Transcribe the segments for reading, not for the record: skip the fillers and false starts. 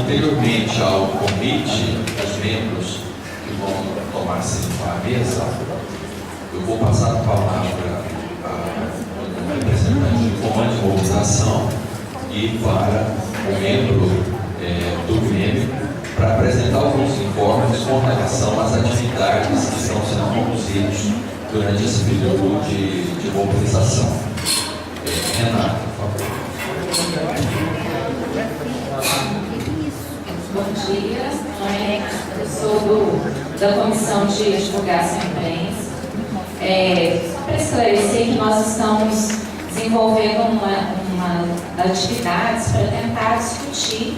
Anteriormente ao convite dos membros que vão tomar assento à mesa, eu vou passar a palavra ao representante do comando de mobilização e para o membro do Grêmio para apresentar alguns informes com relação às atividades que estão sendo conduzidas durante esse período de mobilização. Renato, por favor. Bom dia, eu sou da Comissão de Divulgação e Imprensa. Para esclarecer que nós estamos desenvolvendo uma atividades para tentar discutir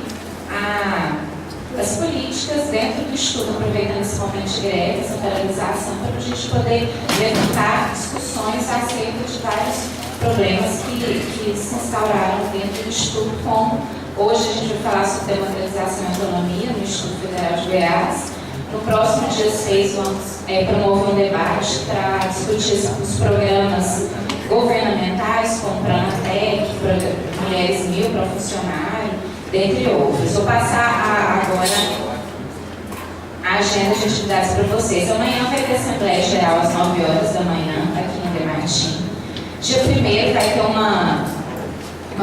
as políticas dentro do estudo, aproveitando esse momento de greve, essa paralisação, para a gente poder levantar discussões acerca de vários problemas que se instauraram dentro do estudo, como hoje a gente vai falar sobre democratização e autonomia no Instituto Federal de Goiás. No próximo dia 6 vamos promover um debate para discutir os programas governamentais, como Pranatec, Mulheres 1000 para funcionário, dentre outros. Vou passar agora a agenda de atividades para vocês. Amanhã vai ter Assembleia Geral às 9 horas da manhã, aqui no Demartim. Dia 1º vai ter uma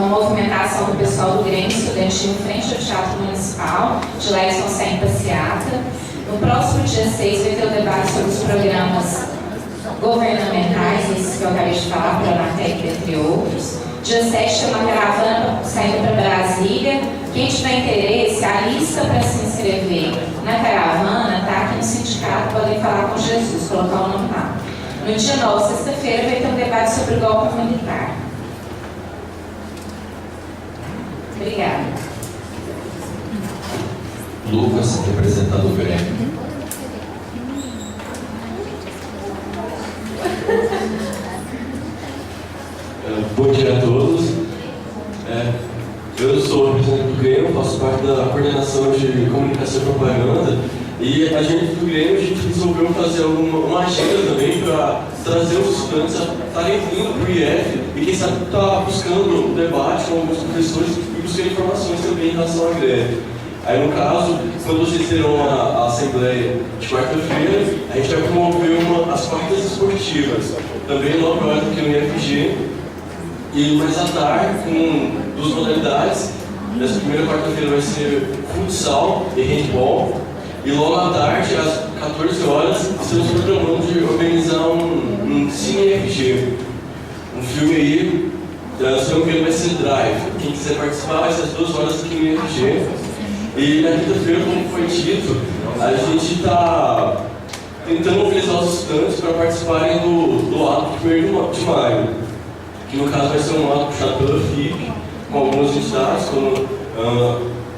movimentação do pessoal do Grêmio Estudantil em frente ao Teatro Municipal, de lá eles vão sair em passeata. No próximo dia 6 vai ter o debate sobre os programas governamentais, esses que eu acabei de falar, Pranatec, entre outros. Dia 7 tem uma caravana saindo para Brasília. Quem tiver interesse, a lista para se inscrever na caravana está aqui no sindicato, podem falar com Jesus, colocar o nome lá. No dia 9, sexta-feira, vai ter um debate sobre o golpe militar. Obrigada. Lucas, representando o Grêmio. Bom dia a todos. Eu sou o representante do Grêmio, faço parte da coordenação de comunicação e propaganda. E a gente do Grêmio, a gente resolveu fazer uma agenda também para trazer os estudantes a estarem vindo para o IF e quem sabe estar buscando um debate com alguns professores e buscando informações também em relação à greve. Aí no caso, quando vocês terão a assembleia de quarta-feira, a gente vai promover as quartas esportivas, também 9 horas aqui no IFG, e mais à tarde, com 2 modalidades. Nessa primeira quarta-feira vai ser futsal e handball. E logo à tarde, às 14 horas, estamos programando de organizar um Cine FG. Um filme aí, se não me engano, vai ser Drive. Quem quiser participar, vai ser às 2 horas aqui no FG. E na quinta-feira, como foi dito, a gente está tentando mobilizar os estudantes para participarem do ato de 1º de maio. Que no caso vai ser um ato puxado pela FIP, com algumas entidades, como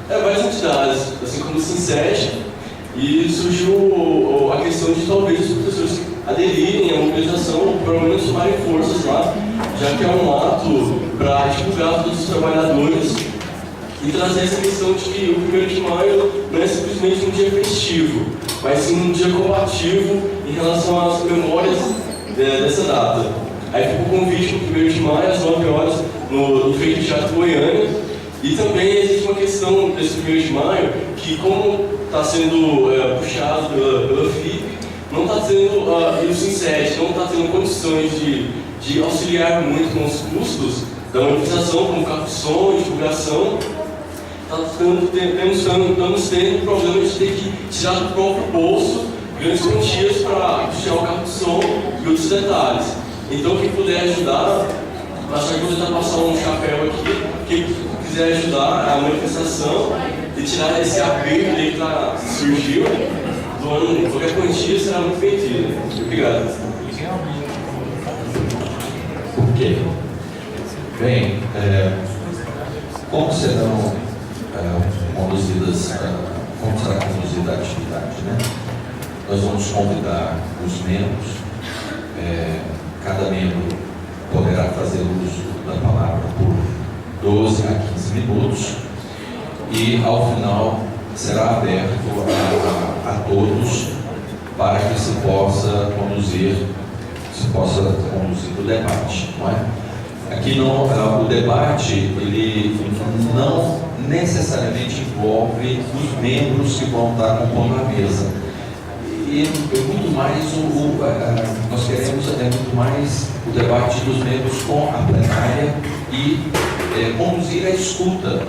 várias entidades, assim como o Sinced. E surgiu a questão de talvez os professores aderirem à mobilização, ou pelo menos somarem forças lá, já que é um ato para divulgar todos os trabalhadores e trazer essa questão de que o 1º de maio não é simplesmente um dia festivo, mas sim um dia combativo em relação às memórias dessa data. Aí fica o convite no 1º de maio, às 9 horas, no Feito Teatro Goiânia. E também existe uma questão desse 1º de maio, que como está sendo puxado pela FIP, não está tendo, e o Sinced não está tendo condições de auxiliar muito com os custos da mobilização, como carro de som e divulgação. Estamos tendo o problema de ter que tirar do próprio bolso grandes quantias para puxar o carro de som e outros detalhes. Então, quem puder ajudar, acho que vou tentar passar um chapéu aqui. Quem quiser ajudar a manifestação e tirar esse aperto aí que surgiu, doando qualquer quantia, será muito bem-vindo. Obrigado. Ok. Bem, como serão conduzidas, como será conduzida a atividade, né? Nós vamos convidar os membros, cada membro poderá fazer uso da palavra por 12 a 15 minutos e ao final será aberto a todos para que se possa conduzir o debate, não é? Aqui não, o debate ele não necessariamente envolve os membros que vão estar compondo a mesa. E muito mais nós queremos muito mais o debate dos membros com a plenária e conduzir a escuta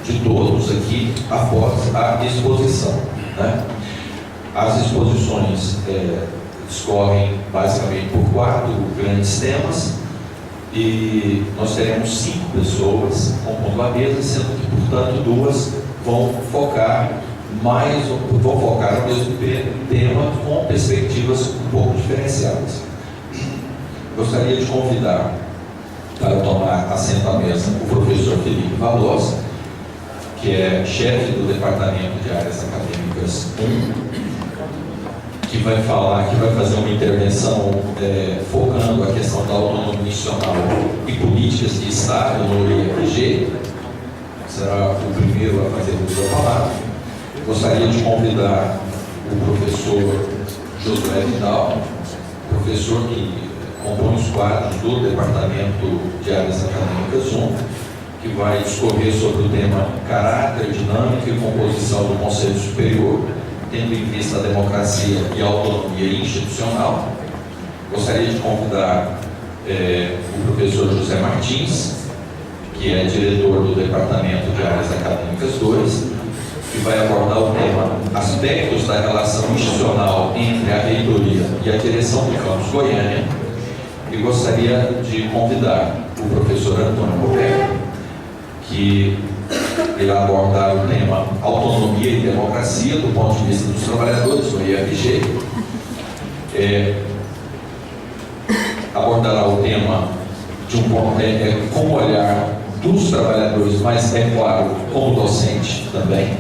de todos aqui após a exposição, né? As exposições discorrem basicamente por 4 grandes temas e nós teremos 5 pessoas compondo a mesa, sendo que, portanto, 2 vão focar no mesmo tema com perspectivas um pouco diferenciadas. Gostaria de convidar para tomar assento à mesa o professor Felipe Valosa, que é chefe do Departamento de Áreas Acadêmicas 1, que vai fazer uma intervenção focando a questão da autonomia institucional e políticas de Estado no IFG. Será o primeiro a fazer uso da palavra. Gostaria de convidar o professor Josué Vidal, professor que compõe os quadros do Departamento de Áreas Acadêmicas 1, que vai discorrer sobre o tema caráter, dinâmica e composição do Conselho Superior, tendo em vista a democracia e a autonomia institucional. Gostaria de convidar o professor José Martins, que é diretor do Departamento de Áreas Acadêmicas 2, que vai abordar o tema aspectos da relação institucional entre a reitoria e a direção do campus Goiânia. E gostaria de convidar o professor Antônio Roberto, que irá abordar o tema autonomia e democracia do ponto de vista dos trabalhadores do IFG. Abordará o tema de com o olhar dos trabalhadores, mas claro, como docente também.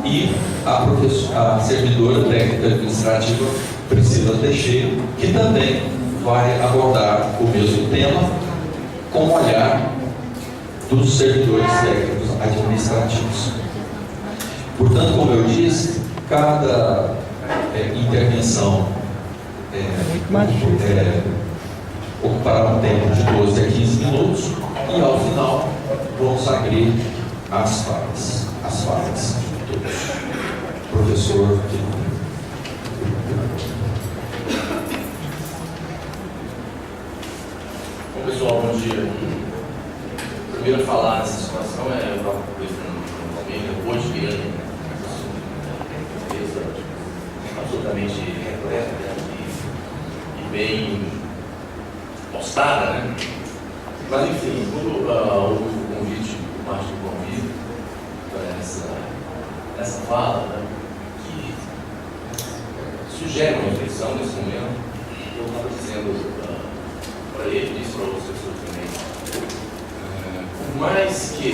E a servidora técnica administrativa Priscila Teixeira, que também vai abordar o mesmo tema com o olhar dos servidores técnicos administrativos. Portanto, como eu disse, cada intervenção ocupará um tempo de 12 a 15 minutos e, ao final, vamos abrir as falas de todos. Professor Bom, pessoal, bom dia. Primeiro a falar nessa situação eu estava conversando com hoje que empresa absolutamente repleta e bem postada, né? Mas enfim, quando houve o convite por parte do convite para essa fala, né, que sugere uma reflexão nesse momento, eu estava dizendo para ele, disse para outras pessoas também, por mais que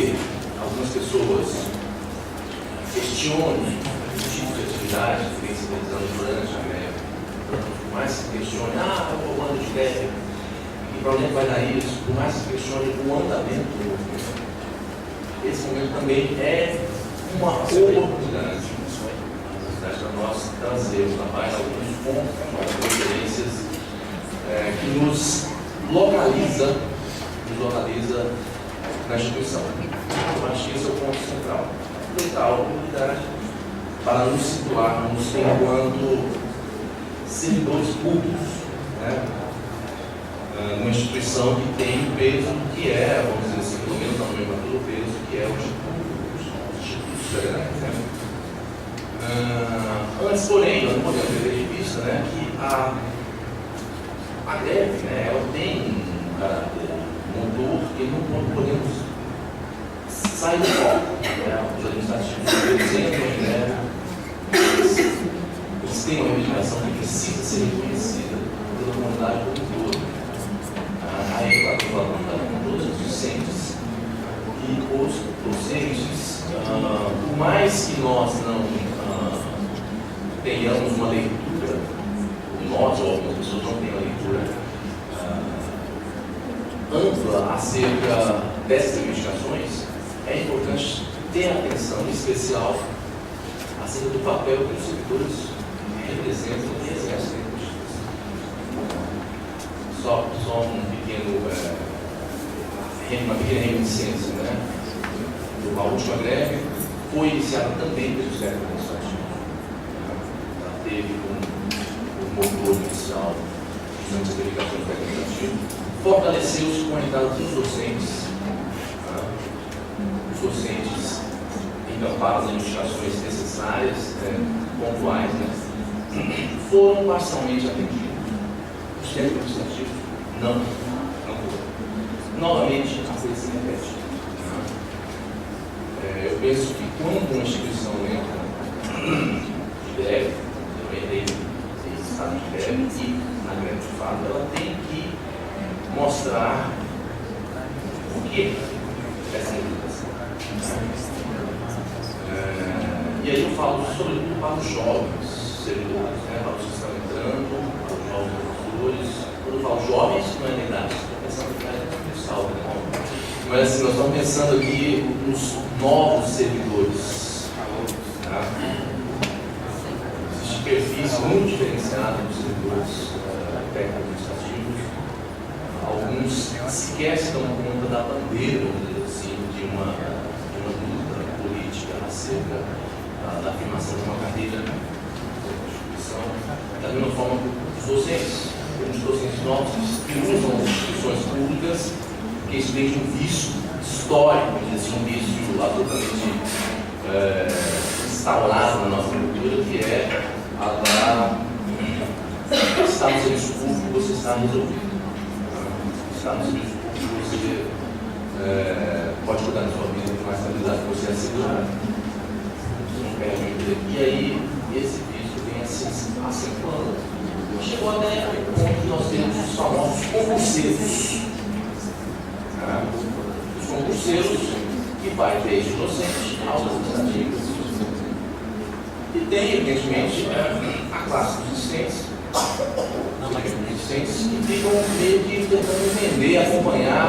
algumas pessoas questionem o tipo de atividade que vem se realizando durante a greve, por mais que questionem, o bando de greve, e para onde vai dar isso, por mais que questionem o andamento do movimento, esse momento também é uma oportunidade para nós trazermos na página alguns pontos, algumas referências que nos localiza na instituição. Eu acho que esse é o ponto central. Aproveitar a oportunidade para nos situarmos enquanto servidores públicos, né? Uma instituição que tem um peso que é, vamos dizer assim, pelo menos na nomenclatura, o peso que é o Instituto Federal. Né? Antes, porém, nós não podemos perder de vista, né, que a greve, né, ela tem um caráter motor que não podemos sair do foco. Né? Os administrativos, por exemplo, né, eles têm uma reivindicação que precisa ser reconhecida pela comunidade como um todo. Aí eu estou falando com todos os docentes e os docentes, por mais que nós não tenhamos uma leitura, nós ou algumas pessoas não tenham uma leitura ampla acerca dessas reivindicações, é importante ter atenção especial acerca do papel que os servidores representam e exercem. Só um pequeno uma pequena reminiscência, né? A última greve foi iniciada também pelo Ministério Administrativo. Ela teve um motor inicial durante as delegações do Administrativo, fortaleceu-se com a entrada dos docentes, os docentes encampados em indicações necessárias, pontuais, foram parcialmente atendidos. O Ministério Administrativo não foi. Novamente, a coisa se repete. Eu penso que quando uma instituição entra de greve, independente de estado de greve e na greve de fato, ela tem que mostrar o que é essa mobilização. E aí eu falo sobretudo para os jovens servidores, para os que estão entrando, para os jovens professores. Quando eu falo jovens, não é na idade, estou pensando em idade fiscal, mas assim, nós estamos pensando aqui nos novos servidores. Tá? Existe perfis muito diferenciados dos servidores técnico-administrativos. Alguns sequer estão na conta da bandeira, assim, de uma luta política acerca da afirmação de uma carreira na instituição. Da mesma forma, os docentes. Temos docentes novos que usam as instituições públicas, que isso vem de um vício histórico, um vício absolutamente instaurado na nossa cultura, que é a da estar no serviço público, você está resolvido. Estar no serviço público, você pode cuidar da sua vida com mais estabilidade, você é seguro. Você não perde o emprego. E aí, esse vício vem acentuando. Chegou até o ponto que nós temos os famosos concurseiros. Os concurseiros, que vai desde o docente aos administrativos. E tem, evidentemente, a classe dos assistentes, que ficam meio que tentando entender, acompanhar.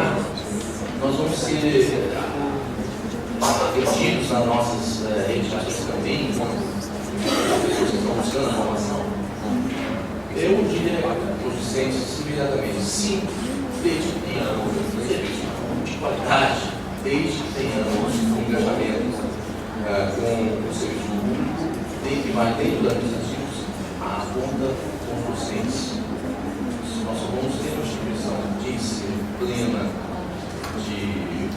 Nós vamos ser atendidos nas nossas reivindicações também, como pessoas que estão buscando a formação. Eu diria para os docentes imediatamente, sim, desde que tenhamos um serviço de qualidade, desde que tenhamos um engajamento com o serviço público, que vai dentro dos administrativos, a ponta com os docentes. Nós só vamos ter uma instituição de ensino plena de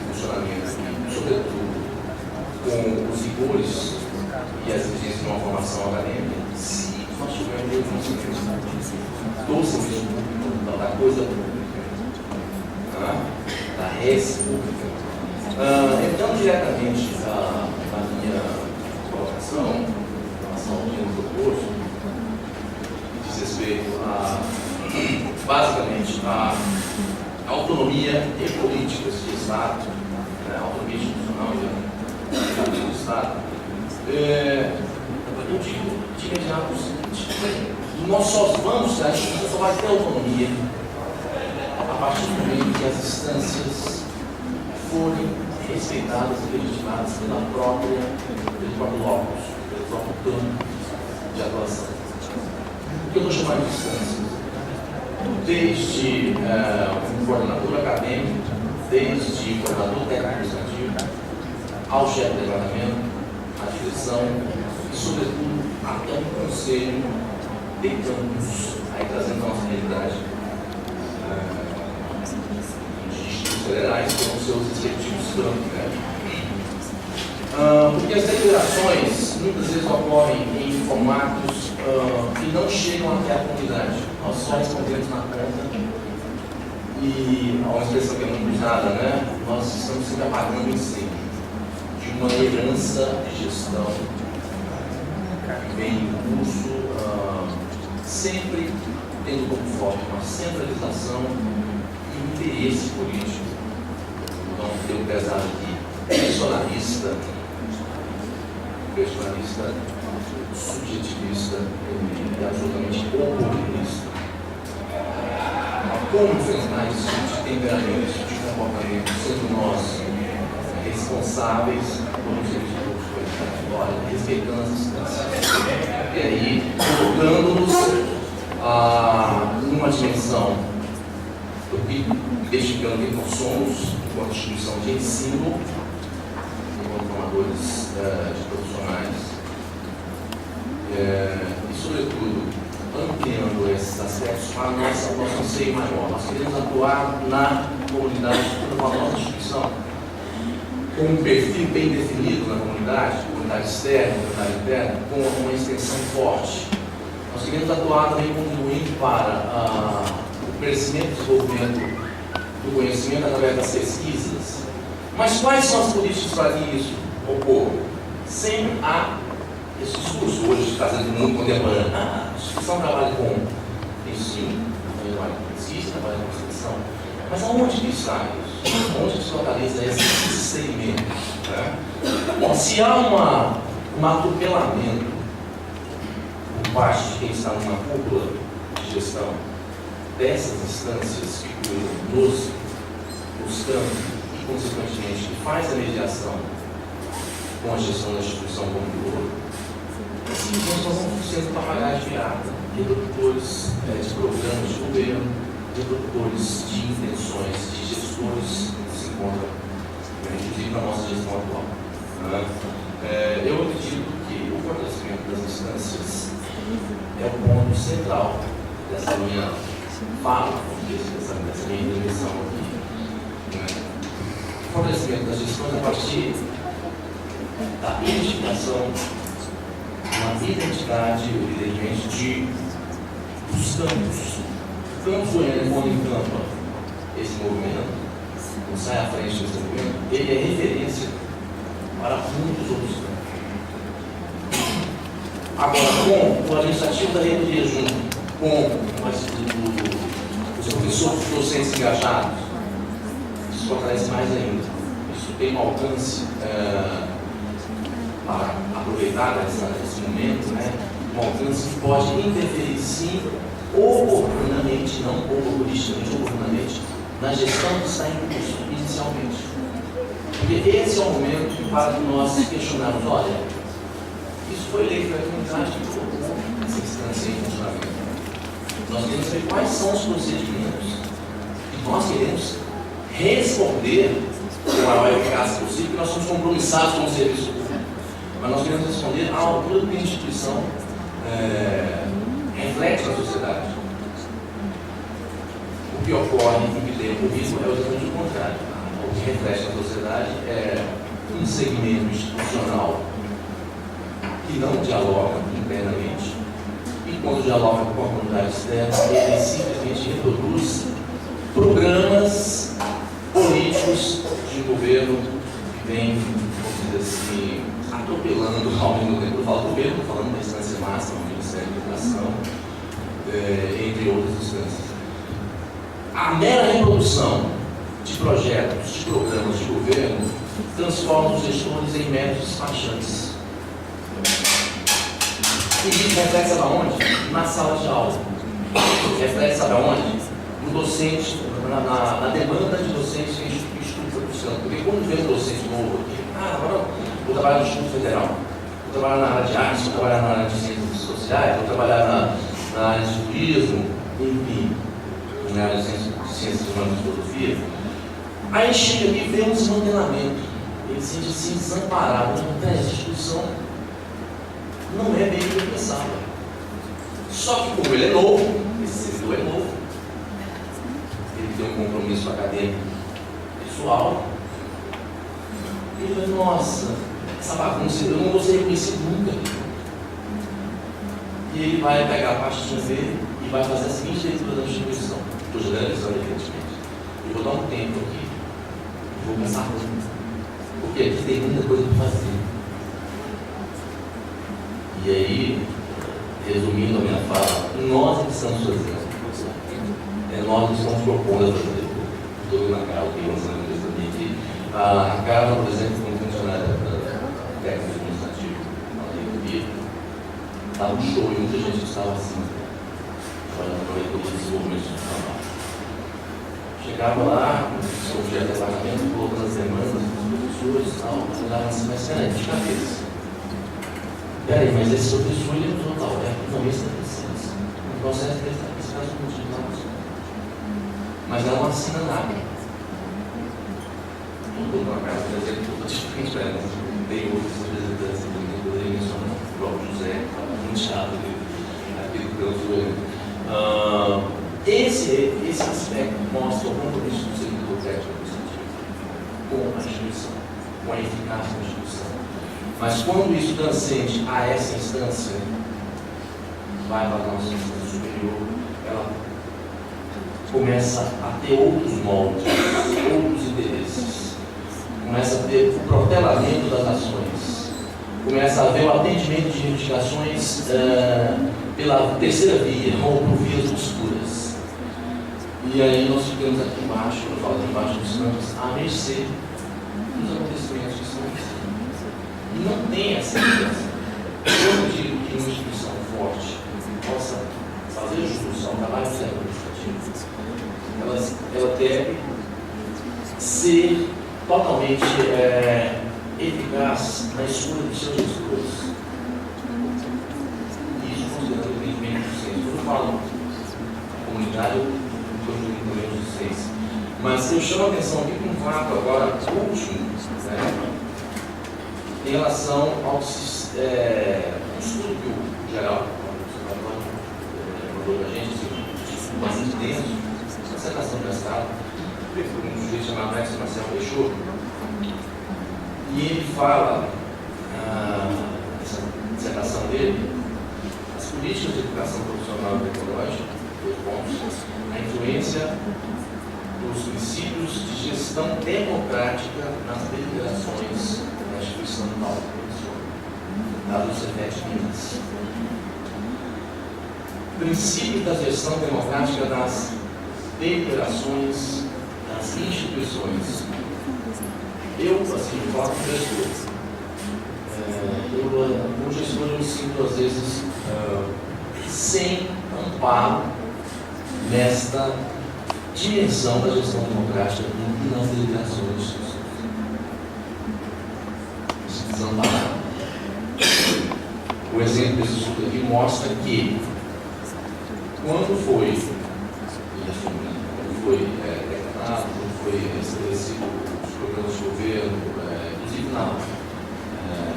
funcionamento, sobretudo com os rigores e as exigências de uma formação acadêmica, se nós tivermos um serviço do serviço público, da coisa pública, da res pública. Entrando diretamente na minha colocação, em relação ao que eu proposto, diz respeito basicamente a autonomia e políticas de Estado, autonomia institucional e do Estado. Eu digo de imediato o seguinte: nós só vamos, a instituição só vai ter autonomia a partir do momento que as instâncias forem respeitadas e legitimadas pelo próprio locus, pelo próprio campo de atuação. O que eu estou chamando de instâncias? Desde um coordenador acadêmico, desde o coordenador técnico-administrativo, ao chefe de departamento, à direção e, sobretudo, até um conselho de campus, aí trazendo a nossa realidade de institutos federais com os seus respectivos campos. Porque as deliberações muitas vezes ocorrem em formatos que não chegam até a comunidade. Nós só respondemos na conta e, há uma expressão que é muito usada, nós estamos sempre apagando o incêndio de uma herança de gestão que vem em curso, sempre tendo como foco uma centralização e um interesse político. Então, tem um pesado aqui personalista, subjetivista e absolutamente oportunista. Como enfrentar esse tipo de temperamento, esse tipo de comportamento, sendo nós responsáveis por um serviço público qualitative, respeitando as instâncias? E aí, colocando-nos numa dimensão identificando quem nós somos enquanto instituição de ensino, enquanto formadores de profissionais, e, sobretudo, ampliando esses aspectos para a nossa anseio maior. Nós queremos atuar na comunidade, na nossa instituição, com um perfil bem definido na comunidade externa, comunidade interna, com uma extensão forte. Nós queremos atuar também contribuindo para o crescimento e desenvolvimento do conhecimento através das pesquisas. Mas quais são as políticas para que isso ocorra? Sempre há esse discurso hoje trazendo no mundo contemporâneo. A instituição trabalha com ensino, trabalha com pesquisa, trabalha com extensão. Mas aonde que está isso? Onde que se localiza esse segmento? Bom, se há um atropelamento por parte de quem está numa cúpula de gestão dessas instâncias que cuidam nos campos e, consequentemente, que faz a mediação com a gestão da instituição como um todo, simplesmente nós vamos sendo papagaios de pirata, reprodutores de programas de governo, reprodutores de intenções de gestores que se encontram, inclusive na nossa gestão atual. Eu acredito que o fortalecimento das instâncias é o ponto central dessa minha fala, dessa minha intervenção aqui. O fortalecimento das gestões a partir da identificação, uma identidade, evidentemente, dos campos. O Campo Goiânia, quando encampa esse movimento, quando sai à frente desse movimento, ele é referência para muitos outros campos. Agora, com o administrativo da reitoria junto, com os professores, os docentes engajados, isso fortalece mais ainda. Isso tem um alcance para aproveitar esse momento, um alcance que pode interferir sim, oportunamente, não populisticamente, oportunamente, na gestão que está em curso inicialmente. Porque esse é o momento para que nós questionarmos, olha, isso foi eleito pela comunidade que colocou essa instância em funcionamento. Nós queremos saber quais são os procedimentos e nós queremos responder com a maior eficácia possível, porque nós somos compromissados com o serviço público. Mas nós queremos responder à altura que a instituição reflete na sociedade. O que ocorre e que tem ocorrido é exatamente o contrário. O que reflete na sociedade é um segmento institucional que não dialoga internamente e, quando dialoga com a comunidade externa, ele simplesmente reproduz programas políticos de governo que vem, vamos dizer assim, atropelando ao mesmo tempo. Eu falo governo, estou falando da instância máxima, o Ministério da Educação, entre outras instâncias. A mera reprodução de projetos, de programas de governo transforma os gestores em meros despachantes. E isso reflete, sabe aonde? Na sala de aula. Reflete, sabe aonde? No docente, na demanda de docentes que o Instituto está buscando. Porque quando vem um docente novo aqui, agora vou trabalhar no Instituto Federal, vou trabalhar na área de artes, vou trabalhar na área de ciências sociais, vou trabalhar na área de turismo, enfim, na área de ciências humanas e filosofia. Aí chega aqui e vê um desmantelamento. Ele se sente assim desamparado. Essa instituição não é bem o que eu pensava. Só que como ele é novo, esse servidor é novo, ele tem um compromisso acadêmico pessoal, ele vai, nossa, essa bagunça eu não vou ser reconhecido nunca. E ele vai pegar a pastinha dele e vai fazer a seguinte leitura da instituição. Estou generalizando, evidentemente. Eu vou dar um tempo aqui, vou pensar muito, porque aqui tem muita coisa para fazer. E aí, resumindo a minha fala, nós que estamos fazendo, nós que estamos propondo a fazer. Estou na Carla, que lançando isso também aqui. A Carla, por exemplo, como funcionária técnica administrativa, na reitoria, estava um show e muita gente estava assim, trabalhando na reitoria de desenvolvimento institucional. Chegava lá, o objeto de departamento, colocando as demandas dos professores e tal, olhava assim, mas peraí, de cabeça. Peraí, mas esse professor ele usou tal, não, esse é licença. O processo dele está nesse caso contínuo. E mas ela não assina nada. Não estou numa casa, por exemplo, diferente para ela. Tem outros representantes do mundo, poderia mencionar o próprio José, muito chato aqui do Deus. Esse aspecto mostra o compromisso do servidor técnico administrativo com a instituição, com a eficácia da instituição. Mas quando isso transcende a essa instância, vai para a nossa instância superior, ela começa a ter outros moldes, outros interesses, começa a ter o protelamento das ações, começa a haver o atendimento de reivindicações pela terceira via, ou por vias obscuras. E aí nós ficamos aqui embaixo, eu falo aqui embaixo dos campos, à mercê dos acontecimentos que estão acontecendo. E não tem essa diferença. Eu digo que uma instituição forte possa fazer justiça ao trabalho do século administrativo, ela deve ser totalmente eficaz na escolha dos seus gestores. Isso considerando o entendimento do ciência. Quando eu falo comunidade, eu estou entendendo do ciência. Mas eu chamo a atenção aqui para um fato agora último, em relação ao estudo que o geral mandou para a gente, bastante denso, essa dissertação do mestrado, um sujeito chamado Marcelo Peixoto, e ele fala, nessa dissertação dele, as políticas de educação profissional e tecnológica, dois pontos, a influência dos princípios de gestão democrática nas deliberações da instituição tal, dados os efeitos Minas. Princípios da gestão democrática das deliberações das instituições. Eu, assim, falo com gestor. Como gestor, eu me sinto, às vezes, sem amparo nesta dimensão da gestão democrática e nas deliberações das instituições. Desamparado. O exemplo desse estudo aqui mostra que, quando foi decretado, quando foi estabelecido os programas de governo, inclusive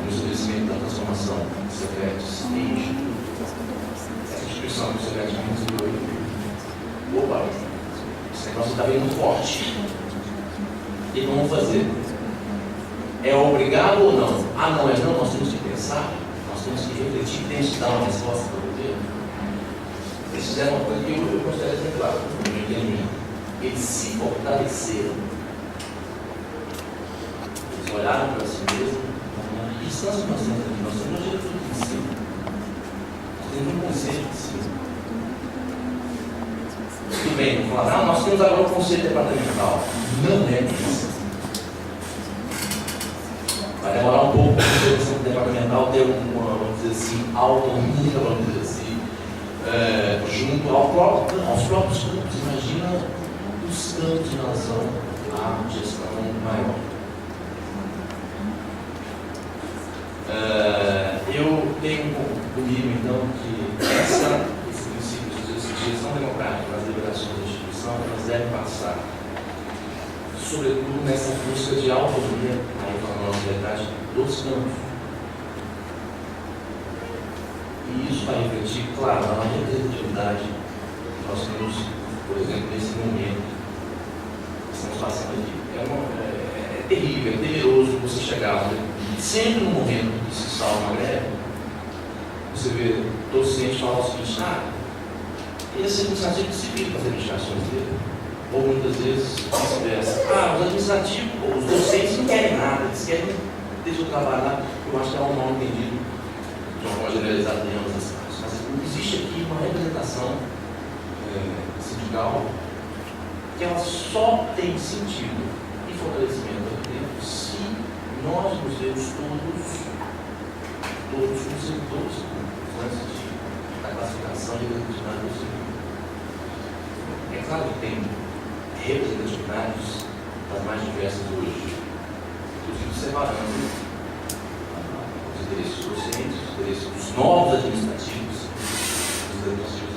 no estabelecimento da transformação dos secretos em instituto, essa instituição dos secretos desenvolveu. Opa, esse negócio está bem muito forte. O que vamos fazer? É obrigado ou não? Ah, não é não, nós temos que pensar, nós temos que refletir, temos que dar uma resposta para o governo. Eles fizeram uma coisa que eu considero exemplar, no meu entendimento. Eles se fortaleceram. Eles olharam para si mesmos. Que instância nós temos aqui? Nós temos uma diretoria de ensino. Nós temos um conselho de ensino. Tudo bem, vamos falar, nós temos agora o conselho departamental. Não é isso. Vai demorar um pouco para a direção departamental ter uma, vamos dizer assim, autonomia, vamos dizer assim, junto aos próprios campos. Imagina os campos em relação à gestão maior. Eu tenho comigo, então, que esse princípio de gestão democrática nas deliberações da instituição, elas devem passar, sobretudo nessa busca de autonomia, aí falando na realidade, dos campos. E isso vai refletir, claro, na representatividade que nós temos, por exemplo, nesse momento que estamos passando aqui. É terrível, é temeroso você chegar, sempre no momento que se instala uma greve, você vê todos os clientes falar o seguinte: esse administrativo decidiu fazer investigações dele. Ou muitas vezes vice-versa. Os administrativos, os docentes não querem nada, eles querem deixar o trabalho lá. Eu acho que é um mal entendido de uma forma generalizada em ambas as partes. Mas existe aqui uma representação sindical que ela só tem sentido e fortalecimento aqui dentro se nós nos vemos todos como servidores antes da classificação e da representatividade do servidor. É claro que tem representatividades das mais diversas hoje, inclusive separando os interesses docentes, os interesses dos novos administrativos, os administrativos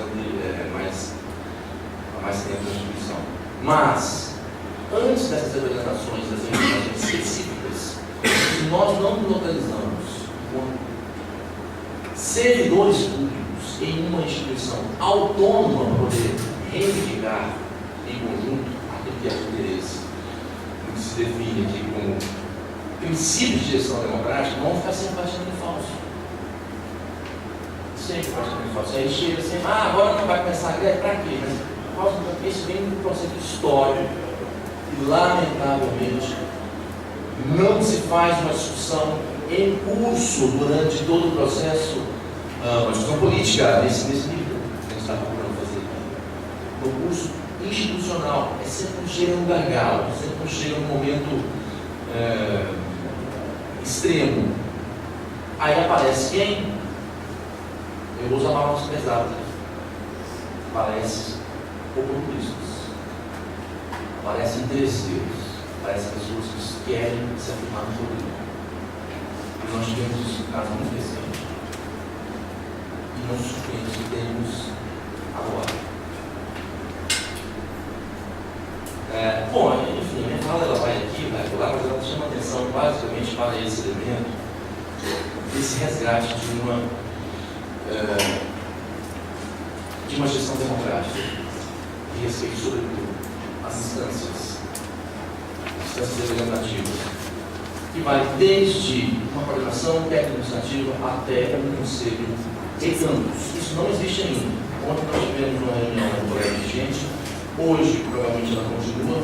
mais tempo na instituição. Mas, antes dessas representações, das representações específicas, se nós não nos localizamos como servidores públicos em uma instituição autônoma para poder reivindicar em conjunto aquilo que é o interesse, o que se define aqui como princípios de gestão democrática, vão ficar sempre partindo em falso. Sempre partindo em falso. Aí chega assim, agora não vai começar a greve, para quê? Mas isso vem do processo histórico e, lamentavelmente, não se faz uma discussão em curso durante todo o processo, uma discussão política nesse nível que a gente está procurando fazer. No curso institucional, é sempre quando chega um gargalo, sempre quando chega um momento extremo. Aí aparece quem? Eu vou usar palavras pesadas. Aparece oportunistas. Aparecem interesseiros. Aparecem pessoas que querem se afirmar no poder. E nós tivemos isso no caso muito recente. E não surpreende que temos agora. Bom, enfim, minha fala ela vai aqui, vai lá, mas ela chama atenção basicamente para esse elemento, esse resgate de uma gestão democrática, que respeite sobretudo as instâncias representativas, que vai desde uma coordenação técnico-administrativa até um conselho de campos. Isso não existe ainda. Ontem nós tivemos uma reunião com o colégio de gente. Hoje, provavelmente, ela continua.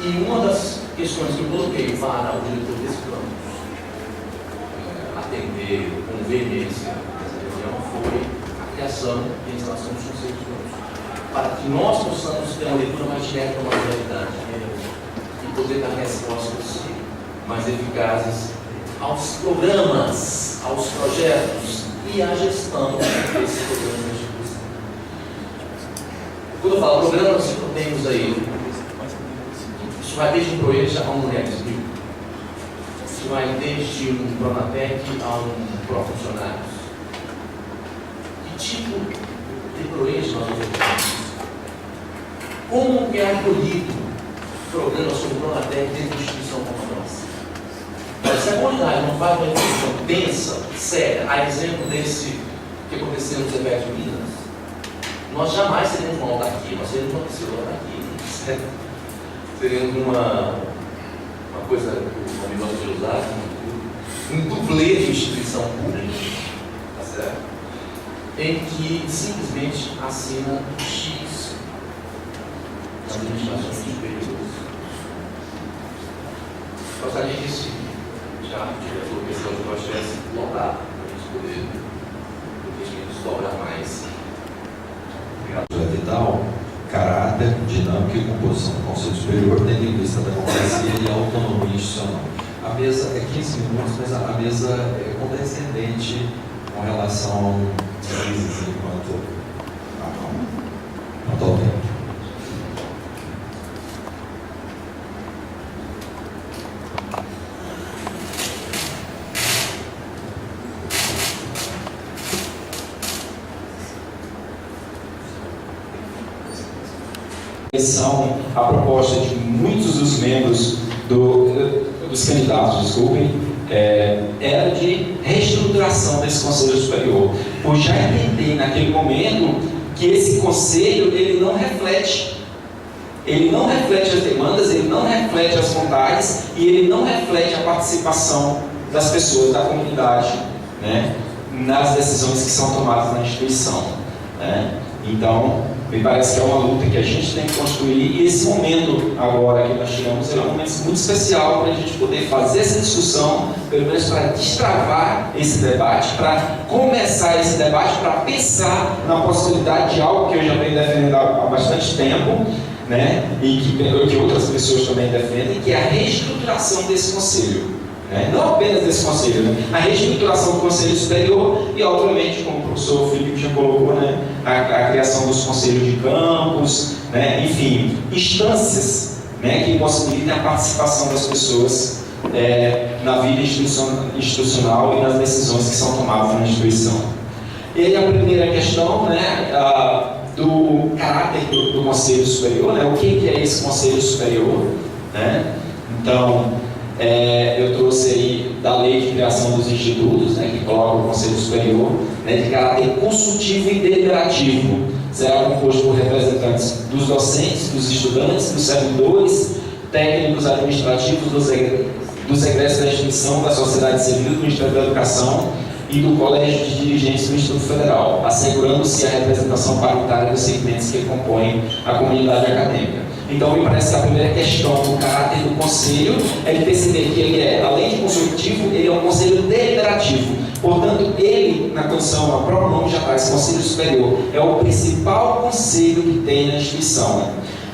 E uma das questões que eu coloquei para o diretor desse campus atender com veemência nessa reunião foi a criação e a instalação dos conselhos de campus, para que nós possamos ter uma leitura mais direta da realidade e poder dar respostas mais eficazes aos programas, aos projetos e à gestão desses programas. Quando eu falo programas, temos aí, isso vai desde um projeto a um Next Mil, isso vai desde um Pronatec a um Profuncionários. Que tipo de projeto nós temos? Como é acolhido programas sobre Pronatec dentro de instituição como a nossa? Mas se a comunidade não faz uma instituição densa, séria, a exemplo desse que aconteceu no CPF de Minas, nós jamais seremos uma autarquia, nós seremos uma pseudo-autarquia, certo? Seremos uma coisa que o amigo gosta de usar, um dublê de instituição pública, tá certo? Em que simplesmente assina X nas administrações superiores. Gostaria que esse diretor que esse auditório estivesse lotado, para a gente poder explorar mais. Vital, caráter, dinâmica e composição do Conselho Superior, tendo em vista a democracia e a autonomia institucional. A mesa é 15 minutos, mas a mesa é condescendente com relação a crises quanto ao tempo. São a proposta de muitos dos membros dos candidatos, desculpem, era de reestruturação desse Conselho Superior, por já entender naquele momento que esse Conselho ele não reflete as demandas, ele não reflete as vontades e ele não reflete a participação das pessoas, da comunidade, né, nas decisões que são tomadas na instituição, né? Então, me parece que é uma luta que a gente tem que construir, e esse momento agora que nós chegamos é um momento muito especial para a gente poder fazer essa discussão, pelo menos para destravar esse debate, para começar esse debate, para pensar na possibilidade de algo que eu já venho defendendo há bastante tempo, né, e que outras pessoas também defendem, que é a reestruturação desse conselho. Não apenas desse conselho, né? A reestruturação do Conselho Superior e, obviamente, como o professor Felipe já colocou, né, a criação dos conselhos de campus, né, enfim, instâncias, né, que possibilitem a participação das pessoas na vida institucional e nas decisões que são tomadas na instituição. E aí a primeira questão, né, do caráter do Conselho Superior, né? O que é esse Conselho Superior, né? Então, eu trouxe aí da Lei de Criação dos Institutos, né, que coloca o Conselho Superior, né, de caráter consultivo e deliberativo. Será composto por representantes dos docentes, dos estudantes, dos servidores, técnicos administrativos, dos egressos da instituição, da sociedade civil, do Ministério da Educação e do Colégio de Dirigentes do Instituto Federal, assegurando-se a representação paritária dos segmentos que compõem a comunidade acadêmica. Então, me parece que a primeira questão do caráter do Conselho é de perceber que ele é, além de consultivo, ele é um Conselho deliberativo. Portanto, ele, na condição, o próprio nome já traz, Conselho Superior, é o principal conselho que tem na instituição.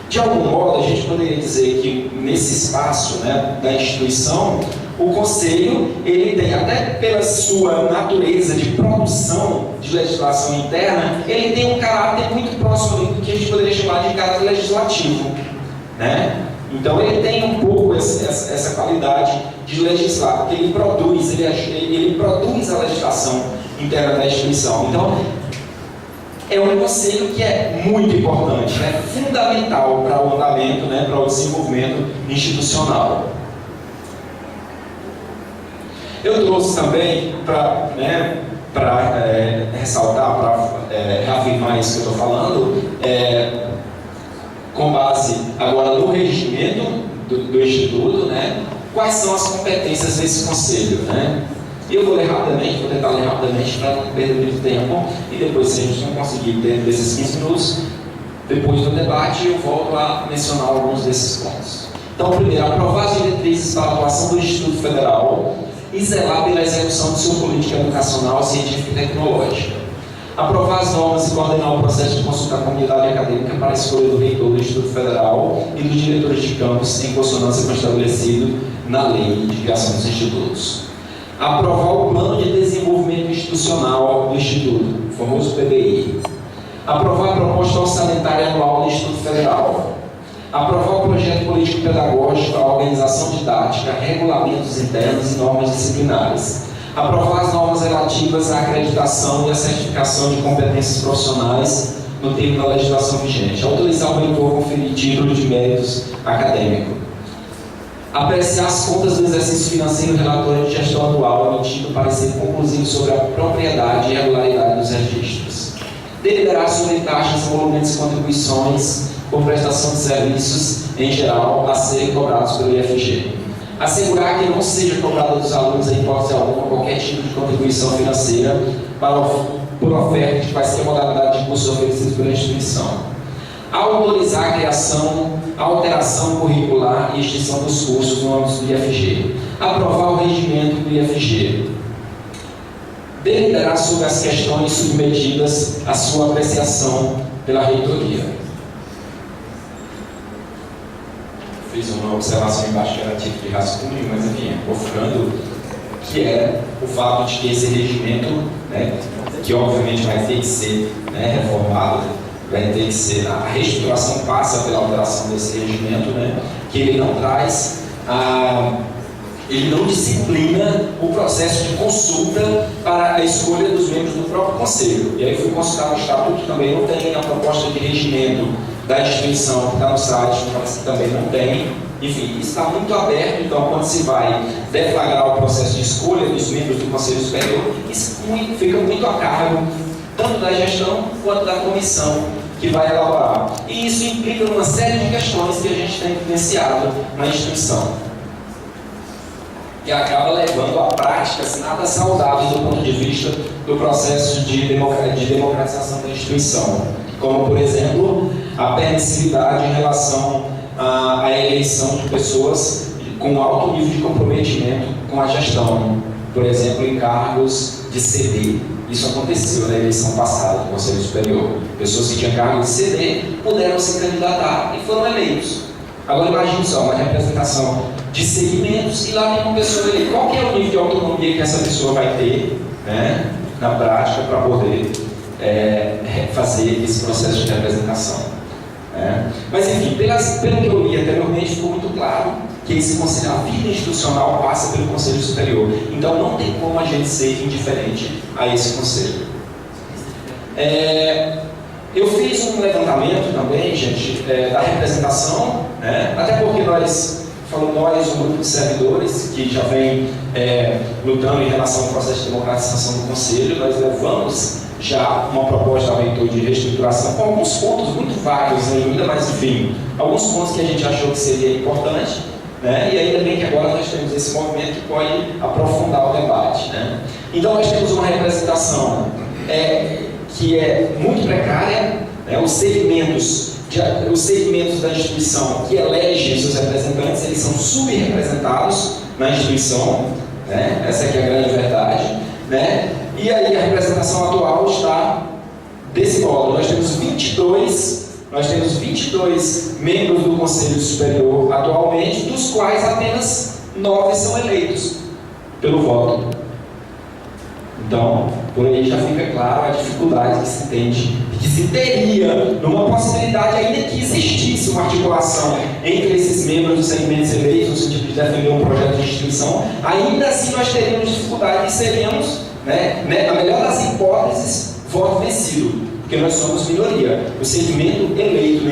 De algum modo, a gente poderia dizer que nesse espaço, né, da instituição, o Conselho, ele tem, até pela sua natureza de produção de legislação interna, ele tem um caráter muito próximo do que a gente poderia chamar de caráter legislativo, né? Então ele tem um pouco essa qualidade de legislar, porque ele produz a legislação interna da instituição. Então, é um conselho que é muito importante, né? Fundamental para o andamento, né? Para o desenvolvimento institucional. Eu trouxe também para ressaltar, para reafirmar isso que eu estou falando, com base agora no regimento do Instituto, né, quais são as competências desse conselho, né? Eu vou tentar ler rapidamente para não perder muito tempo, e depois, se a gente não conseguir dentro desses 15 minutos, depois do debate, eu volto a mencionar alguns desses pontos. Então, primeiro, aprovar as diretrizes para a atuação do Instituto Federal e zelar pela execução de sua política educacional, científica e tecnológica. Aprovar as normas e coordenar o processo de consulta à comunidade acadêmica para a escolha do reitor do Instituto Federal e dos diretores de campus em consonância com o estabelecido na Lei de Criação dos Institutos. Aprovar o Plano de Desenvolvimento Institucional do Instituto, o famoso PDI. Aprovar a proposta orçamentária anual do Instituto Federal. Aprovar o projeto político-pedagógico, a organização didática, regulamentos internos e normas disciplinares. Aprovar as normas relativas à acreditação e à certificação de competências profissionais no termo da legislação vigente. Autorizar o reitor a conferir título de méritos acadêmico. Apreciar as contas do exercício financeiro e relatório de gestão anual emitido parecer conclusivo sobre a propriedade e regularidade dos registros. Deliberar sobre taxas, emolumentos e contribuições por prestação de serviços em geral a serem cobrados pelo IFG. Assegurar que não seja cobrado dos alunos em hipótese alguma qualquer tipo de contribuição financeira por oferta de quaisquer modalidade de curso oferecidos pela instituição. Autorizar a criação, alteração curricular e extinção dos cursos no âmbito do IFG. Aprovar o regimento do IFG. Deliberar sobre as questões submetidas à sua apreciação pela reitoria. Fiz uma observação embaixo que era tipo de rascunho, mas enfim, vou ficando, que é o fato de que esse regimento, né, que obviamente vai ter que ser, né, reformado, vai ter que ser, a reestruturação passa pela alteração desse regimento, né, que ele não traz, ele não disciplina o processo de consulta para a escolha dos membros do próprio conselho. E aí fui consultar o estatuto, também não tem a proposta de regimento da instituição, que está no site, parece que também não tem. Enfim, está muito aberto, então quando se vai deflagrar o processo de escolha dos membros do Conselho Superior, isso fica muito a cargo tanto da gestão quanto da comissão que vai elaborar. E isso implica uma série de questões que a gente tem vivenciado na instituição, que acaba levando a práticas nada saudáveis do ponto de vista do processo de democratização da instituição, como, por exemplo, a permissividade em relação à eleição de pessoas com alto nível de comprometimento com a gestão, por exemplo, em cargos de CD. Isso aconteceu na eleição passada do Conselho Superior. Pessoas que tinham cargo de CD puderam se candidatar e foram eleitos. Agora imagine só, uma representação de segmentos e lá tem uma pessoa ali. Qual que é o nível de autonomia que essa pessoa vai ter, né, na prática para poder fazer esse processo de representação? Mas enfim, pelo que eu li anteriormente, ficou muito claro que esse conselho, a vida institucional passa pelo Conselho Superior. Então não tem como a gente ser indiferente a esse conselho. Eu fiz um levantamento também, gente, da representação, né? Até porque nós, um grupo de servidores que já vem lutando em relação ao processo de democratização do Conselho, nós levamos já uma proposta ao reitor de reestruturação com alguns pontos muito vários ainda, mas enfim, alguns pontos que a gente achou que seria importante, né? E ainda bem que agora nós temos esse movimento que pode aprofundar o debate, né? Então nós temos uma representação que é muito precária, né? Os segmentos da instituição que elegem seus representantes, eles são subrepresentados na instituição, né? Essa aqui é a grande verdade, né? E aí a representação atual está desse modo. Nós temos 22 membros do Conselho Superior atualmente, dos quais apenas 9 são eleitos pelo voto. Então, por aí já fica claro a dificuldade que se tem, que se teria numa possibilidade, ainda que existisse uma articulação entre esses membros dos segmentos eleitos, no sentido de defender um projeto de instituição, ainda assim nós teríamos dificuldade e seríamos, na melhor das hipóteses, voto vencido, porque nós somos minoria, o segmento eleito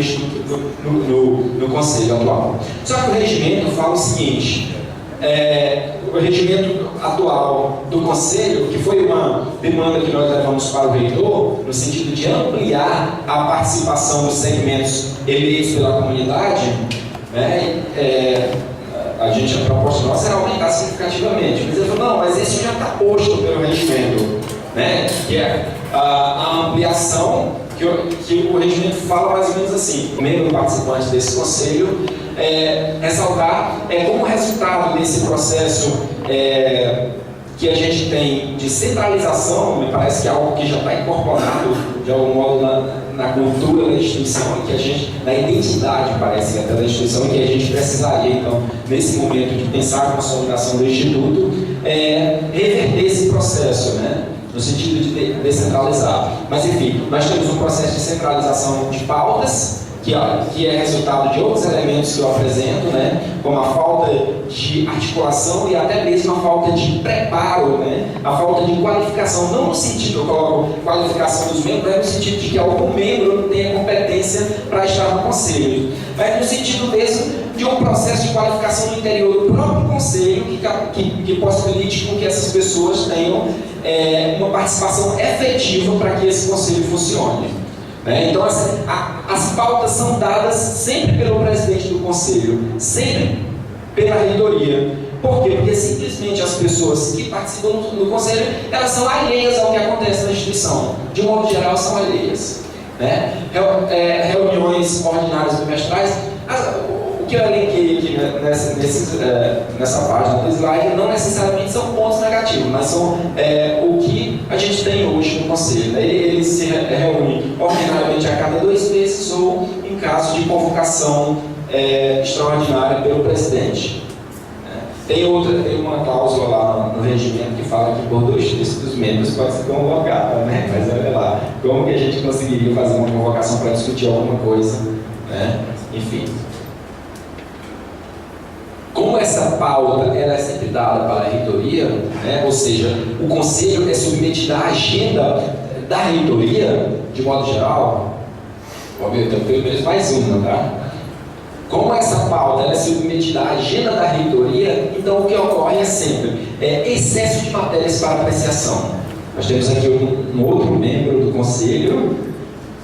no Conselho atual. Só que o regimento fala o seguinte, o regimento atual do Conselho, que foi uma demanda que nós levamos para o reitor, no sentido de ampliar a participação dos segmentos eleitos pela comunidade, a proposta nossa era aumentar significativamente. Mas ele falou, não, mas isso já está posto pelo regimento, que é a ampliação, que o regimento fala mais ou menos assim, o membro participante desse conselho, ressaltar como resultado desse processo que a gente tem de centralização, me parece que é algo que já está incorporado de algum modo na cultura da instituição, que a gente, na identidade, parece até da instituição, que a gente precisaria, então, nesse momento de pensar a consolidação do Instituto, reverter esse processo, no sentido de descentralizar. Mas, enfim, nós temos um processo de centralização de pautas, que é resultado de outros elementos que eu apresento, como a falta de articulação e até mesmo a falta de preparo, a falta de qualificação, não no sentido, eu coloco qualificação dos membros, no sentido de que algum membro não tenha competência para estar no conselho, mas no sentido mesmo de um processo de qualificação no interior do próprio conselho que possibilite com que essas pessoas tenham uma participação efetiva para que esse conselho funcione. Então, as pautas são dadas sempre pelo presidente do conselho, sempre pela reitoria. Por quê? Porque simplesmente as pessoas que participam do conselho, elas são alheias ao que acontece na instituição. De um modo geral, são alheias. Reuniões ordinárias bimestrais, o que eu elenquei aqui nessa página do slide não necessariamente são pontos negativos, mas são o que a gente tem hoje no Conselho. Ele se reúne ordinariamente a cada 2 meses ou em caso de convocação extraordinária pelo presidente. Tem uma cláusula lá no regimento que fala que por 2/3 dos membros pode ser convocada, mas olha lá, como que a gente conseguiria fazer uma convocação para discutir alguma coisa, Enfim. Como essa pauta ela é sempre dada para a reitoria, ou seja, o conselho é submetido à agenda da reitoria, de modo geral, então pelo menos mais uma, tá? Como essa pauta ela é submetida à agenda da reitoria, então o que ocorre é sempre excesso de matérias para apreciação. Nós temos aqui um outro membro do conselho,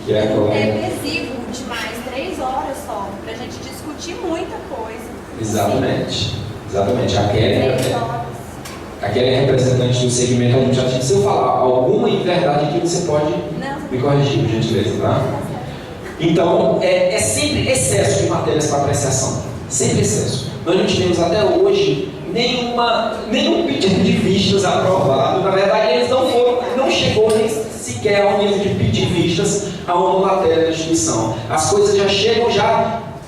que é a colega. É excessivo demais, 3 horas só, para a gente discutir muita coisa. Exatamente. A Kelly é representante do segmento administrativo. Se eu falar alguma inverdade aqui, você pode me corrigir, por gentileza, tá? Então, é sempre excesso de matérias para apreciação. Sempre excesso. Nós não tivemos até hoje nenhum pedido de vistas aprovado. Na verdade, eles não chegou nem sequer ao nível de pedir vistas a uma matéria da instituição. As coisas já chegam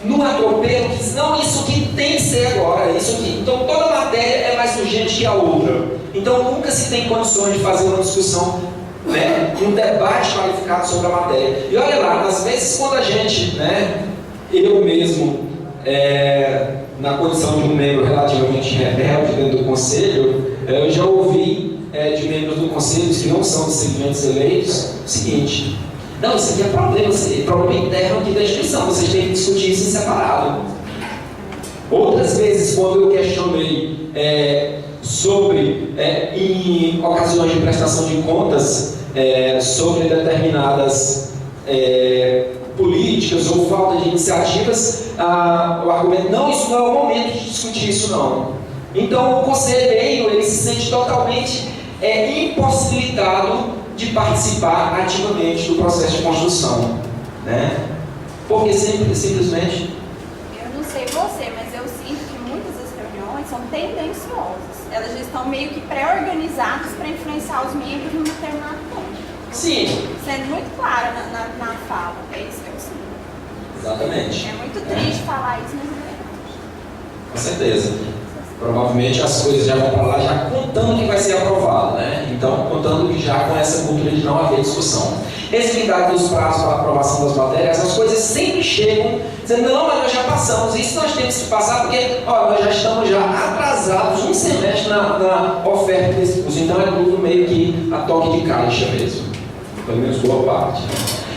no atropelo, que não, isso que tem que ser agora, isso aqui. Então toda matéria é mais urgente que a outra. Então nunca se tem condições de fazer uma discussão, um debate qualificado sobre a matéria. E olha lá, às vezes quando a gente, eu mesmo, na condição de um membro relativamente rebelde dentro do conselho, eu já ouvi de membros do conselho que não são dos segmentos eleitos o seguinte: Não, isso aqui é problema interno aqui da instituição, vocês têm que discutir isso em separado. Outras vezes, quando eu questionei sobre, em ocasiões de prestação de contas, sobre determinadas políticas ou falta de iniciativas, o argumento, não, isso não é o momento de discutir isso não. Então o conselheiro, ele se sente totalmente impossibilitado de participar ativamente do processo de construção, né? Porque simplesmente... Eu não sei você, mas eu sinto que muitas das reuniões são tendenciosas. Elas já estão meio que pré-organizadas para influenciar os membros num determinado ponto. Sim. Sendo muito clara na fala, é isso que eu sinto. Exatamente. É muito triste falar isso, mas é verdade. Com certeza. Provavelmente as coisas já vão para lá já contando que vai ser aprovado, né? Então, contando que já com essa cultura de não haver discussão. Exigibilidade dos prazos para a aprovação das matérias, as coisas sempre chegam dizendo, não, mas nós já passamos, isso nós temos que passar porque, nós já estamos já atrasados um semestre na oferta desse curso. Então é tudo meio que a toque de caixa mesmo, pelo menos boa parte.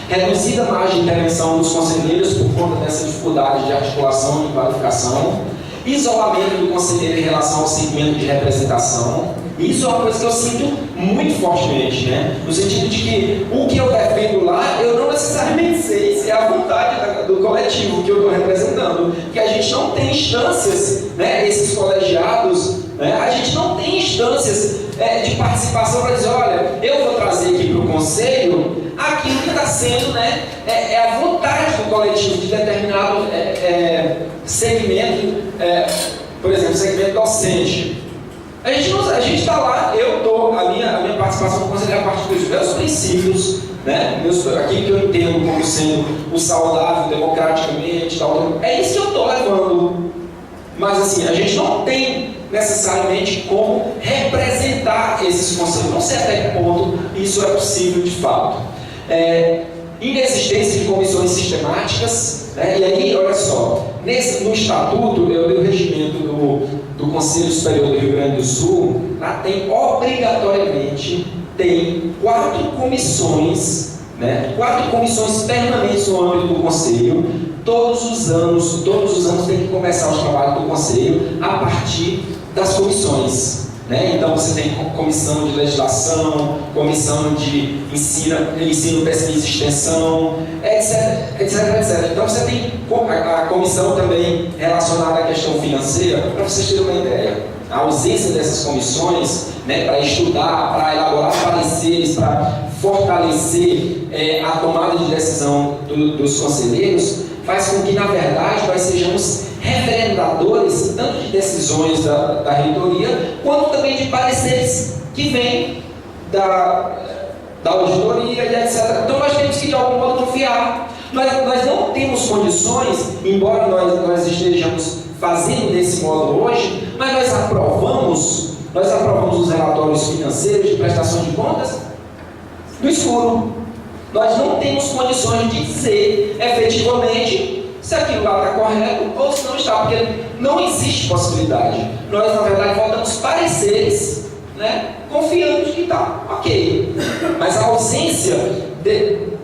Reduzida a margem de intervenção dos conselheiros por conta dessa dificuldade de articulação e qualificação. Isolamento do conselheiro em relação ao segmento de representação. Isso é uma coisa que eu sinto muito fortemente, né? No sentido de que o que eu defendo lá, eu não necessariamente sei se é a vontade do coletivo que eu estou representando. Porque a gente não tem instâncias, né? Esses colegiados, né? A gente não tem instâncias de participação para dizer, olha, eu vou trazer aqui para o conselho aquilo que está sendo, né? A vontade do coletivo de determinado segmento, por exemplo, segmento docente. A gente está lá, a minha participação no conselho é a partir dos meus princípios, né? Aquilo que eu entendo como sendo o saudável, democraticamente, tal, é isso que eu estou levando. Mas assim, a gente não tem necessariamente como representar esses conselhos. Não sei até que ponto isso é possível de fato. Inexistência de comissões sistemáticas, né? E aí, olha só, no estatuto, eu li o regimento do Conselho Superior do Rio Grande do Sul, lá tem obrigatoriamente 4 comissões, né? 4 comissões permanentes no âmbito do Conselho. Todos os anos tem que começar o trabalho do Conselho a partir das comissões, né? Então você tem comissão de legislação, comissão de ensino, pesquisa e extensão, etc, etc, etc. Então você tem a comissão também relacionada à questão financeira, para vocês terem uma ideia. A ausência dessas comissões, né, para estudar, para elaborar pareceres, para fortalecer a tomada de decisão dos conselheiros, faz com que, na verdade, nós sejamos referendadores tanto de decisões da reitoria, quanto também de pareceres que vêm da auditoria e etc. Então nós temos que de algum modo confiar. Nós não temos condições, embora nós estejamos fazendo desse modo hoje, mas nós aprovamos os relatórios financeiros de prestação de contas no escuro. Nós não temos condições de dizer efetivamente se aquilo lá está correto ou se não está, porque não existe possibilidade. Nós, na verdade, voltamos pareceres, né, confiando que está ok. Mas a ausência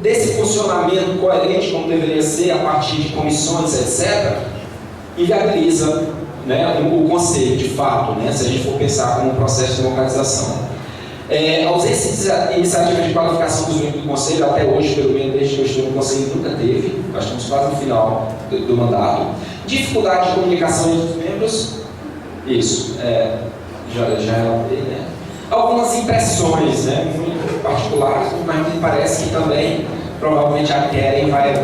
desse funcionamento coerente, como deveria ser, a partir de comissões, etc., inviabiliza, né, o conselho, de fato, né, se a gente for pensar como um processo de democratização. A ausência de iniciativa de qualificação dos membros do Conselho, até hoje, pelo menos desde que eu estou no Conselho, nunca teve. Nós estamos quase no final do mandato. Dificuldade de comunicação entre os membros, isso, já relatei, né? Algumas impressões, né, muito particulares, mas me parece que também, provavelmente, a Keren vai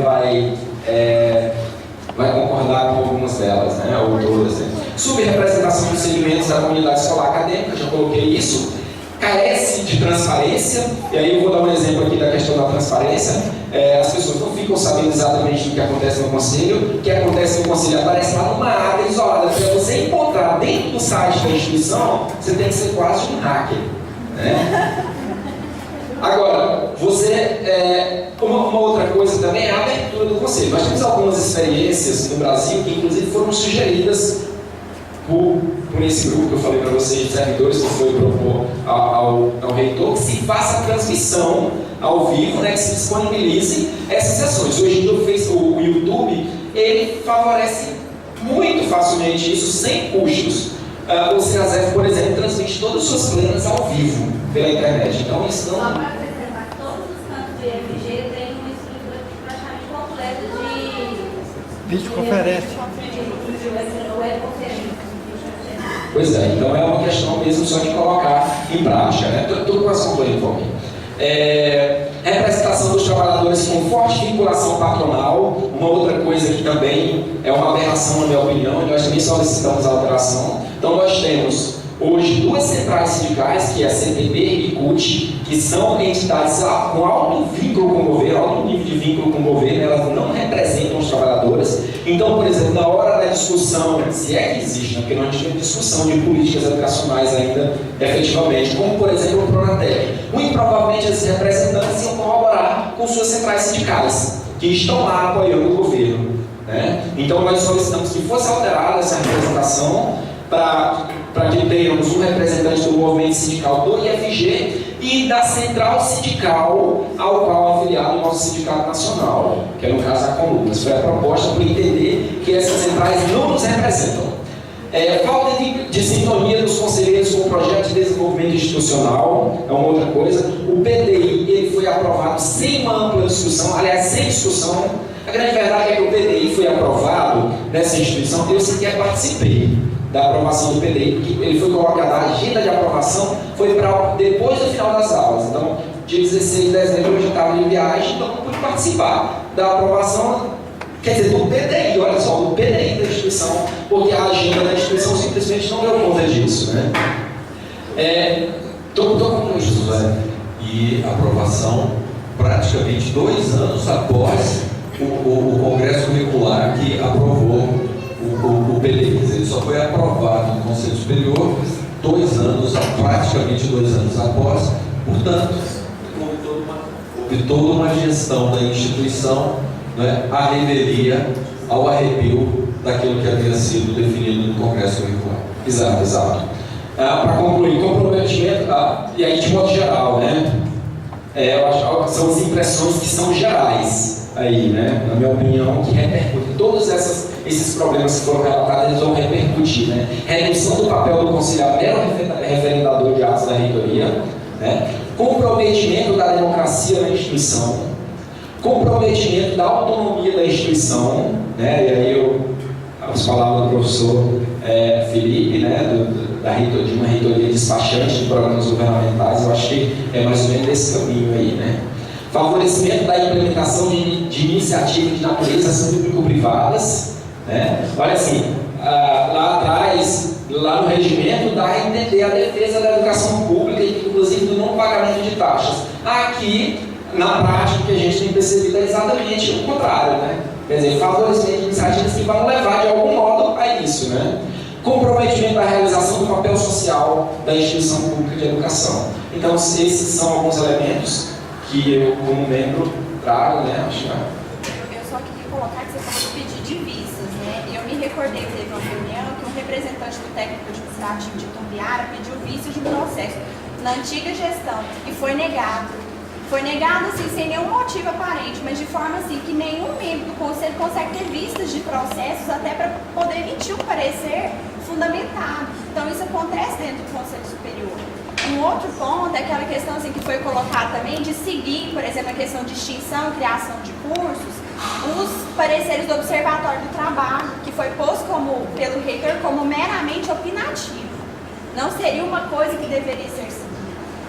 concordar com algumas delas, né, ou todas. Né? Subrepresentação dos segmentos da comunidade escolar acadêmica, já coloquei isso. Carece de transparência, e aí eu vou dar um exemplo aqui da questão da transparência. As pessoas não ficam sabendo exatamente o que acontece no conselho. O que acontece no conselho aparece lá numa área isolada. Para você encontrar dentro do site da instituição, você tem que ser quase um hacker, né? Agora, uma outra coisa também é a abertura do conselho. Nós temos algumas experiências no Brasil que inclusive foram sugeridas por esse grupo que eu falei para vocês, de servidores, que foi propor ao reitor, que se faça a transmissão ao vivo, né, que se disponibilize essas sessões. Hoje em dia o YouTube, ele favorece muito facilmente isso, sem custos. O Cirazef, por exemplo, transmite todas as suas plenas ao vivo pela internet. Então, isso não... Só para acrescentar, todos os campos de FG têm uma estrutura praticamente completa de videoconferência. Pois é, então é uma questão mesmo só de colocar em prática, né? Tudo com essa companhia por mim. Representação dos trabalhadores com forte vinculação patronal, uma outra coisa que também é uma aberração, na minha opinião, e nós também solicitamos a alteração. Então nós temos hoje duas centrais sindicais, que é a CTB e CUT, que são entidades com alto vínculo com o governo, alto nível de vínculo com o governo, elas não representam os trabalhadores. Então, por exemplo, na hora da discussão, se é que existe, né? Porque não existe discussão de políticas educacionais ainda, efetivamente, como, por exemplo, o Pronatec. Muito provavelmente esses representantes iam corroborar com suas centrais sindicais, que estão lá apoiando o governo, né? Então, nós solicitamos que fosse alterada essa representação para que tenhamos um representante do movimento sindical do IFG e da central sindical ao qual é afiliado o nosso sindicato nacional, que é no caso a Conlutas. Foi a proposta para entender que essas centrais não nos representam. Falta de sintonia dos conselheiros com o projeto de desenvolvimento institucional é uma outra coisa. O PDI ele foi aprovado sem uma ampla discussão, aliás, sem discussão. A grande verdade é que o PDI foi aprovado nessa instituição, eu sequer participei da aprovação do PDI, porque ele foi colocado, a agenda de aprovação foi para depois do final das aulas. Então, dia 16 de dezembro eu já estava em viagem, então não pude participar da aprovação, quer dizer, do PDI, olha só, do PDI da instituição, porque a agenda da instituição simplesmente não deu conta disso, né? Estou com isso, José. E aprovação praticamente 2 anos após o Congresso Curricular que aprovou o PDI. Ele só foi aprovado no Conselho Superior 2 anos, praticamente 2 anos após. Portanto, houve toda uma gestão da instituição, né, à revelia, ao arrepio daquilo que havia sido definido no Congresso Curricular. Exato. Para concluir, comprometimento, e aí de modo geral, né? Eu acho que são as impressões que são gerais aí, né? Na minha opinião, que repercutem. Todos esses problemas que foram relatados, eles vão repercutir, né? Redução do papel do conselheiro mero referendador de atos da reitoria, né? Comprometimento da democracia na instituição, comprometimento da autonomia da instituição, né? E aí as palavras do professor Felipe, né? De uma reitoria despachante de programas governamentais, eu acho que é mais ou menos esse caminho aí, né? Favorecimento da implementação de iniciativas de natureza público-privadas, né? Olha assim, lá atrás, lá no regimento, dá a entender a defesa da educação pública e inclusive do não pagamento de taxas. Aqui, na prática, o que a gente tem percebido é exatamente o contrário, né? Quer dizer, favorecimento de iniciativas que vão levar de algum modo a isso, né? Comprometimento da realização do papel social da instituição pública de educação. Então, esses são alguns elementos que eu, como membro, trago, né? Eu só queria colocar que você falou de pedir de vistas, né? E eu me recordei que teve uma reunião que um representante do técnico administrativo de Itumbiara pediu vistas de um processo na antiga gestão e foi negado. Foi negado, assim, sem nenhum motivo aparente, mas de forma, assim, que nenhum membro do conselho consegue ter vistas de processos até para poder emitir um parecer fundamentado. Então, isso acontece dentro do Conselho Superior. Um outro ponto é aquela questão, assim, que foi colocada também de seguir, por exemplo, a questão de extinção, criação de cursos, os pareceres do Observatório do Trabalho, que foi posto pelo reitor como meramente opinativo. Não seria uma coisa que deveria ser seguida.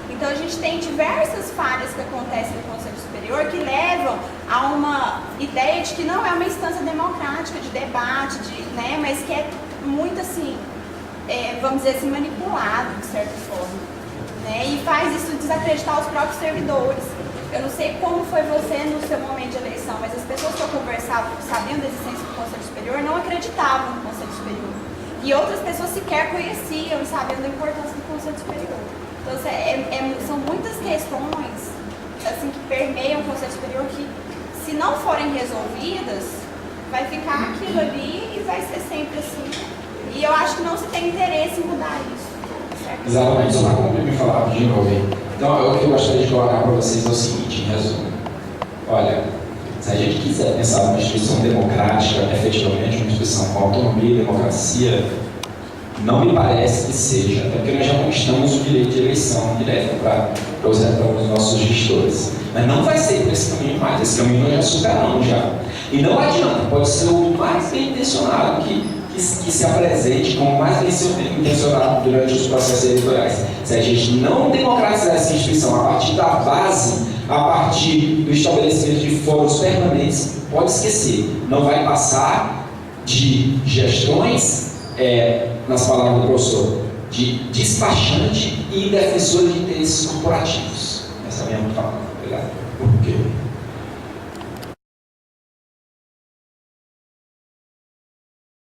Então, a gente tem diversas falhas que acontecem no Conselho Superior que levam a uma ideia de que não é uma instância democrática, de debate, né, mas que é muito, assim, vamos dizer assim, manipulado, de certa forma. Né, e faz isso desacreditar os próprios servidores. Eu não sei como foi você no seu momento de eleição, mas as pessoas que eu conversava, sabendo da existência do Conselho Superior, não acreditavam no Conselho Superior. E outras pessoas sequer conheciam, sabendo da importância do Conselho Superior. Então, são muitas questões assim, que permeiam o Conselho Superior que, se não forem resolvidas, vai ficar aquilo ali e vai ser sempre assim. E eu acho que não se tem interesse em mudar isso. Certo? Exatamente, só para me falar de novo aí. Então, o que eu gostaria de colocar para vocês é o seguinte, em resumo. Olha, se a gente quiser pensar numa instituição democrática, efetivamente uma instituição com autonomia e democracia, não me parece que seja, até porque nós já conquistamos o direito de eleição direta para os nossos gestores. Mas não vai ser por esse caminho mais, esse caminho nós já superamos já. E não adianta, pode ser o mais bem intencionado que se apresente como mais bem intencionado durante os processos eleitorais. Se a gente não democratizar essa instituição a partir da base, a partir do estabelecimento de fóruns permanentes, pode esquecer, não vai passar de gestões, nas palavras do professor, de despachante e defensor de interesses corporativos. Essa é a minha fala. Obrigado.